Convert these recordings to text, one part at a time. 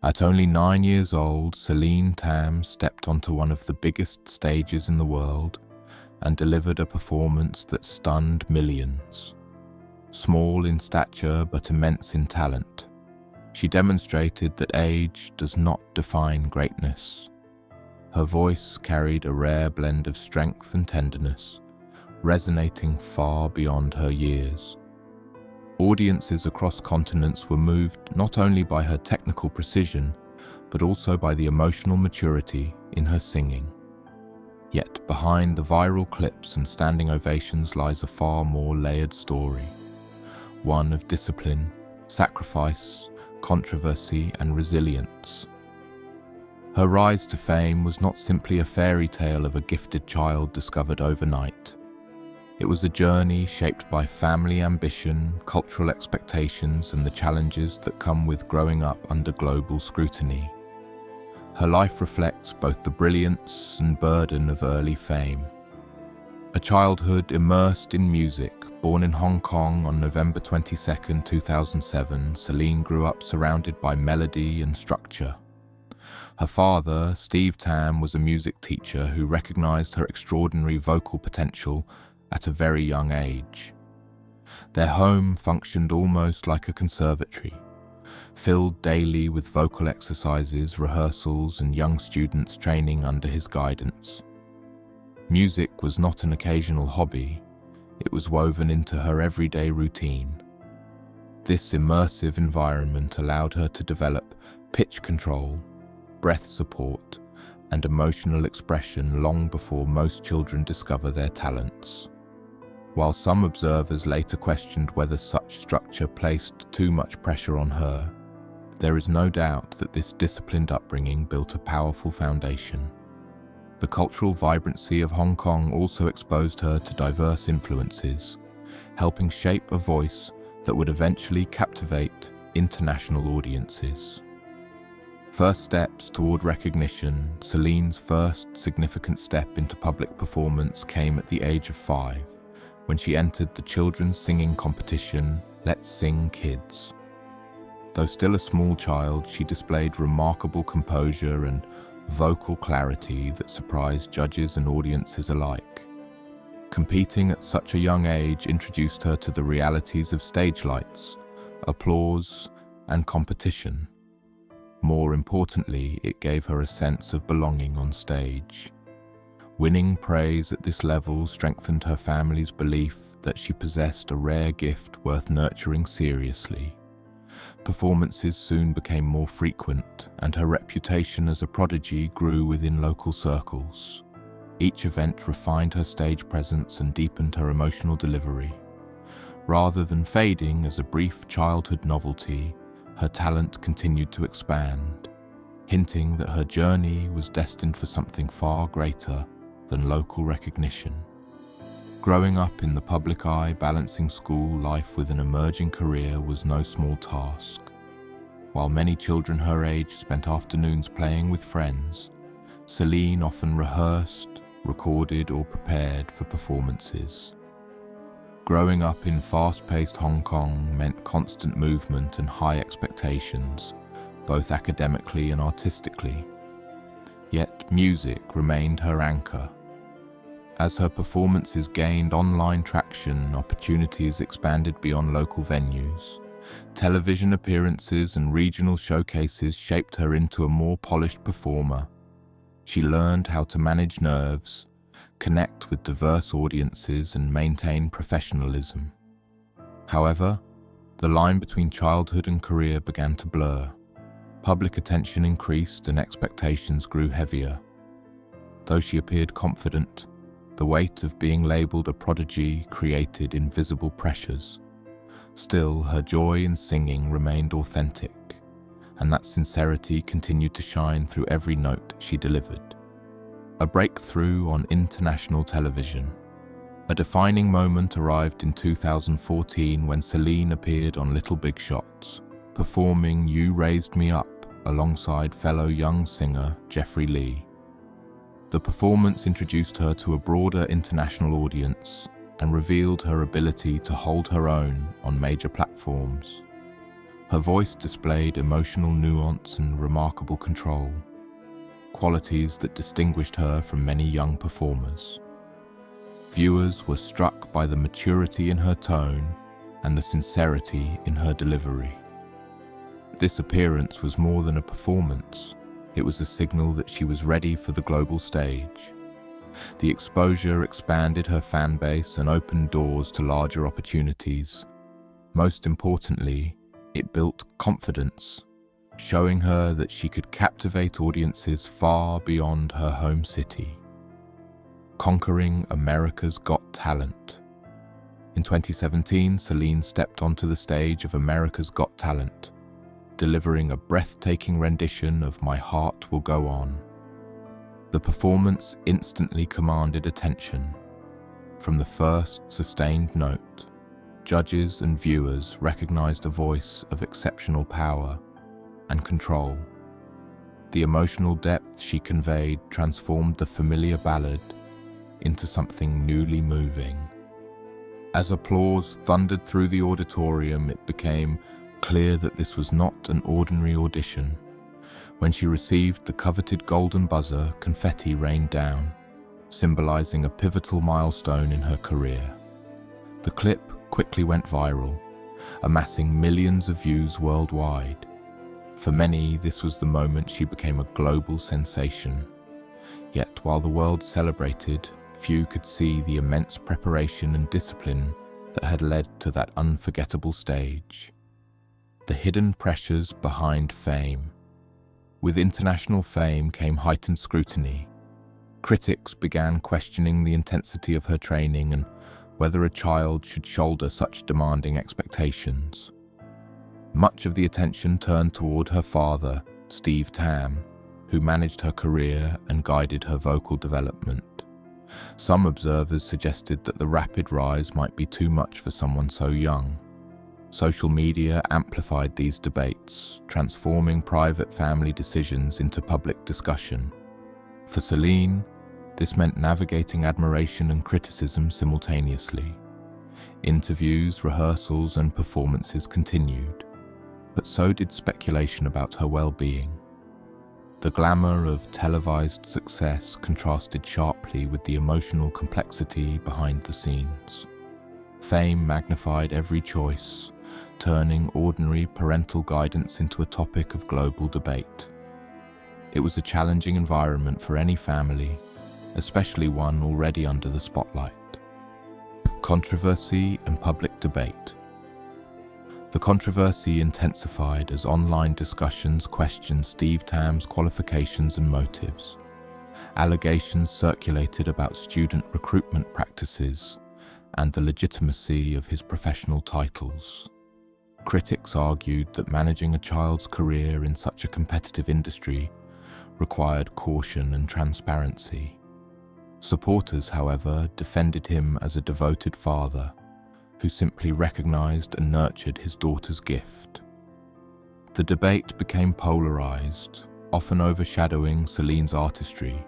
At only 9 years old, Celine Tam stepped onto one of the biggest stages in the world and delivered a performance that stunned millions. Small in stature but immense in talent, she demonstrated that age does not define greatness. Her voice carried a rare blend of strength and tenderness, resonating far beyond her years. Audiences across continents were moved not only by her technical precision, but also by the emotional maturity in her singing. Yet behind the viral clips and standing ovations lies a far more layered story, one of discipline, sacrifice, controversy, and resilience. Her rise to fame was not simply a fairy tale of a gifted child discovered overnight. It was a journey shaped by family ambition, cultural expectations, and the challenges that come with growing up under global scrutiny. Her life reflects both the brilliance and burden of early fame. A childhood immersed in music. Born in Hong Kong on November 22, 2007, Celine grew up surrounded by melody and structure. Her father, Steve Tam, was a music teacher who recognized her extraordinary vocal potential at a very young age. Their home functioned almost like a conservatory, filled daily with vocal exercises, rehearsals, and young students training under his guidance. Music was not an occasional hobby, it was woven into her everyday routine. This immersive environment allowed her to develop pitch control, breath support, and emotional expression long before most children discover their talents. While some observers later questioned whether such structure placed too much pressure on her, there is no doubt that this disciplined upbringing built a powerful foundation. The cultural vibrancy of Hong Kong also exposed her to diverse influences, helping shape a voice that would eventually captivate international audiences. First steps toward recognition, Celine's first significant step into public performance came at the age of 5, when she entered the children's singing competition, Let's Sing Kids. Though still a small child, she displayed remarkable composure and vocal clarity that surprised judges and audiences alike. Competing at such a young age introduced her to the realities of stage lights, applause, and competition. More importantly, it gave her a sense of belonging on stage. Winning praise at this level strengthened her family's belief that she possessed a rare gift worth nurturing seriously. Performances soon became more frequent, and her reputation as a prodigy grew within local circles. Each event refined her stage presence and deepened her emotional delivery. Rather than fading as a brief childhood novelty, her talent continued to expand, hinting that her journey was destined for something far greater than local recognition. Growing up in the public eye, balancing school life with an emerging career was no small task. While many children her age spent afternoons playing with friends, Celine often rehearsed, recorded, or prepared for performances. Growing up in fast-paced Hong Kong meant constant movement and high expectations, both academically and artistically. Yet music remained her anchor. As her performances gained online traction, opportunities expanded beyond local venues. Television appearances and regional showcases shaped her into a more polished performer. She learned how to manage nerves, connect with diverse audiences, and maintain professionalism. However, the line between childhood and career began to blur. Public attention increased and expectations grew heavier. Though she appeared confident, the weight of being labelled a prodigy created invisible pressures. Still, her joy in singing remained authentic, and that sincerity continued to shine through every note she delivered. A breakthrough on international television. A defining moment arrived in 2014 when Celine appeared on Little Big Shots, performing You Raised Me Up alongside fellow young singer Jeffrey Lee. The performance introduced her to a broader international audience and revealed her ability to hold her own on major platforms. Her voice displayed emotional nuance and remarkable control, qualities that distinguished her from many young performers. Viewers were struck by the maturity in her tone and the sincerity in her delivery. This appearance was more than a performance. It was a signal that she was ready for the global stage. The exposure expanded her fan base and opened doors to larger opportunities. Most importantly, it built confidence, showing her that she could captivate audiences far beyond her home city. Conquering America's Got Talent. In 2017, Celine stepped onto the stage of America's Got Talent, delivering a breathtaking rendition of My Heart Will Go On. The performance instantly commanded attention. From the first sustained note, judges and viewers recognized a voice of exceptional power and control. The emotional depth she conveyed transformed the familiar ballad into something newly moving. As applause thundered through the auditorium, it became clear that this was not an ordinary audition. When she received the coveted golden buzzer, confetti rained down, symbolizing a pivotal milestone in her career. The clip quickly went viral, amassing millions of views worldwide. For many, this was the moment she became a global sensation. Yet while the world celebrated, few could see the immense preparation and discipline that had led to that unforgettable stage. The hidden pressures behind fame. With international fame came heightened scrutiny. Critics began questioning the intensity of her training and whether a child should shoulder such demanding expectations. Much of the attention turned toward her father, Celine Tam, who managed her career and guided her vocal development. Some observers suggested that the rapid rise might be too much for someone so young. Social media amplified these debates, transforming private family decisions into public discussion. For Celine, this meant navigating admiration and criticism simultaneously. Interviews, rehearsals, and performances continued, but so did speculation about her well-being. The glamour of televised success contrasted sharply with the emotional complexity behind the scenes. Fame magnified every choice, turning ordinary parental guidance into a topic of global debate. It was a challenging environment for any family, especially one already under the spotlight. Controversy and public debate. The controversy intensified as online discussions questioned Celine Tam's qualifications and motives. Allegations circulated about student recruitment practices and the legitimacy of his professional titles. Critics argued that managing a child's career in such a competitive industry required caution and transparency. Supporters, however, defended him as a devoted father who simply recognized and nurtured his daughter's gift. The debate became polarized, often overshadowing Celine's artistry.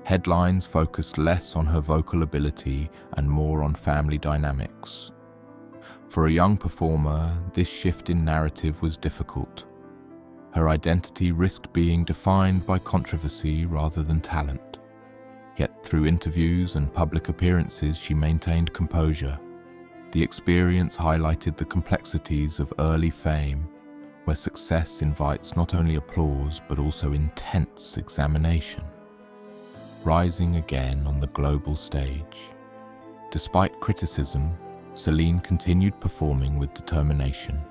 Headlines focused less on her vocal ability and more on family dynamics. For a young performer, this shift in narrative was difficult. Her identity risked being defined by controversy rather than talent. Yet through interviews and public appearances, she maintained composure. The experience highlighted the complexities of early fame, where success invites not only applause but also intense examination. Rising again on the global stage. Despite criticism, Celine continued performing with determination.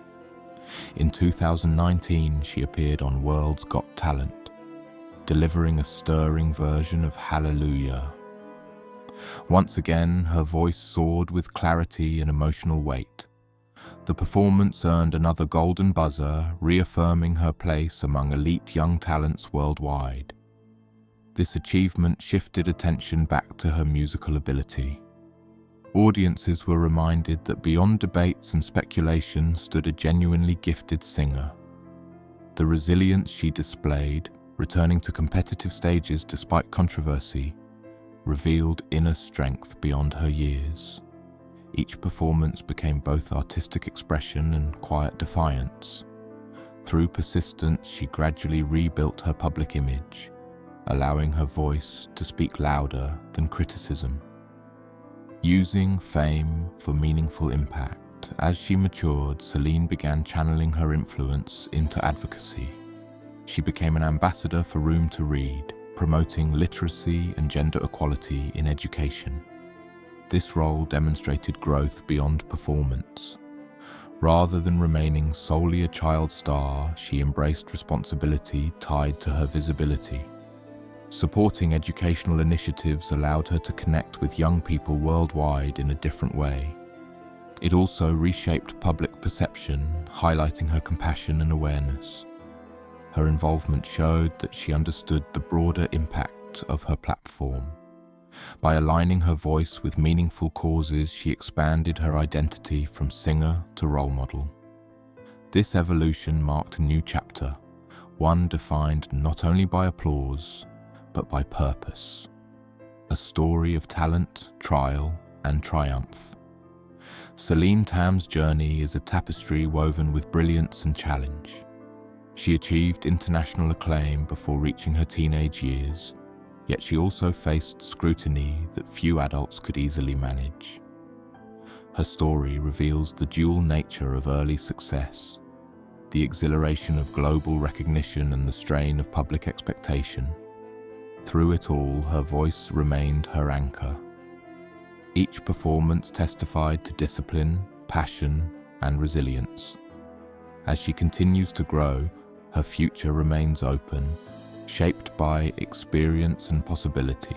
In 2019, she appeared on World's Got Talent, delivering a stirring version of Hallelujah. Once again, her voice soared with clarity and emotional weight. The performance earned another golden buzzer, reaffirming her place among elite young talents worldwide. This achievement shifted attention back to her musical ability. Audiences were reminded that beyond debates and speculation stood a genuinely gifted singer. The resilience she displayed, returning to competitive stages despite controversy, revealed inner strength beyond her years. Each performance became both artistic expression and quiet defiance. Through persistence, she gradually rebuilt her public image, allowing her voice to speak louder than criticism. Using fame for meaningful impact, as she matured, Celine began channeling her influence into advocacy. She became an ambassador for Room to Read, promoting literacy and gender equality in education. This role demonstrated growth beyond performance. Rather than remaining solely a child star, she embraced responsibility tied to her visibility. Supporting educational initiatives allowed her to connect with young people worldwide in a different way. It also reshaped public perception, highlighting her compassion and awareness. Her involvement showed that she understood the broader impact of her platform. By aligning her voice with meaningful causes, she expanded her identity from singer to role model. This evolution marked a new chapter, one defined not only by applause, but by purpose. A story of talent, trial, and triumph. Celine Tam's journey is a tapestry woven with brilliance and challenge. She achieved international acclaim before reaching her teenage years, yet she also faced scrutiny that few adults could easily manage. Her story reveals the dual nature of early success, the exhilaration of global recognition and the strain of public expectation. Through it all, her voice remained her anchor. Each performance testified to discipline, passion, and resilience. As she continues to grow, her future remains open, shaped by experience and possibility.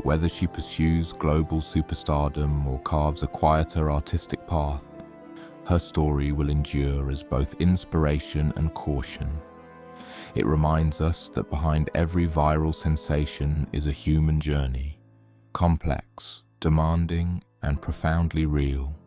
Whether she pursues global superstardom or carves a quieter artistic path, her story will endure as both inspiration and caution. It reminds us that behind every viral sensation is a human journey, complex, demanding, and profoundly real.